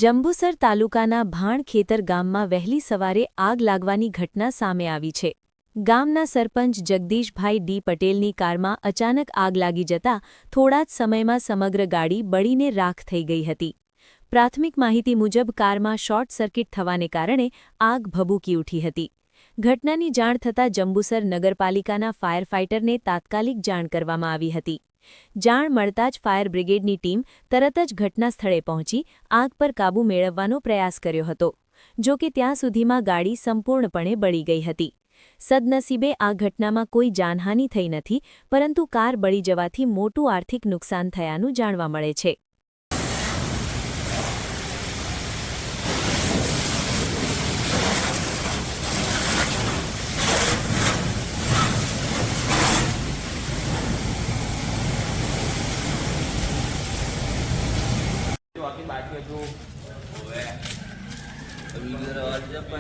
જંબુસર તાલુકાના ભાણ ખેતર ગામમાં વહેલી સવારે આગ લાગવાની ઘટના સામે આવી છે. ગામના સરપંચ જગદીશભાઈ ડી પટેલની કારમાં અચાનક આગ લાગી જતા થોડા જ સમયમાં સમગ્ર ગાડી બળીને રાખ થઈ ગઈ હતી. પ્રાથમિક માહિતી મુજબ કારમાં શોર્ટ સર્કિટ થવાને કારણે આગ ભભૂકી ઉઠી હતી. ઘટનાની જાણ થતાં જંબુસર નગરપાલિકાના ફાયર ફાઇટરને તાત્કાલિક જાણ કરવામાં આવી હતી. જાણ મળતા જ ફાયર બ્રિગેડની ટીમ તરત જ ઘટના સ્થળે પહોંચી આગ પર કાબૂ મેળવવાનો પ્રયાસ કર્યો હતો. જો કે ત્યાં સુધીમાં ગાડી સંપૂર્ણપણે બળી ગઈ હતી. સદનસીબે આ ઘટનામાં કોઈ જાનહાનિ થઈ નથી, પરંતુ કાર બળી જવાથી મોટું આર્થિક નુકસાન થયાનું જાણવા મળે છે. Waktu baju tu, tapi kita dah ada apa?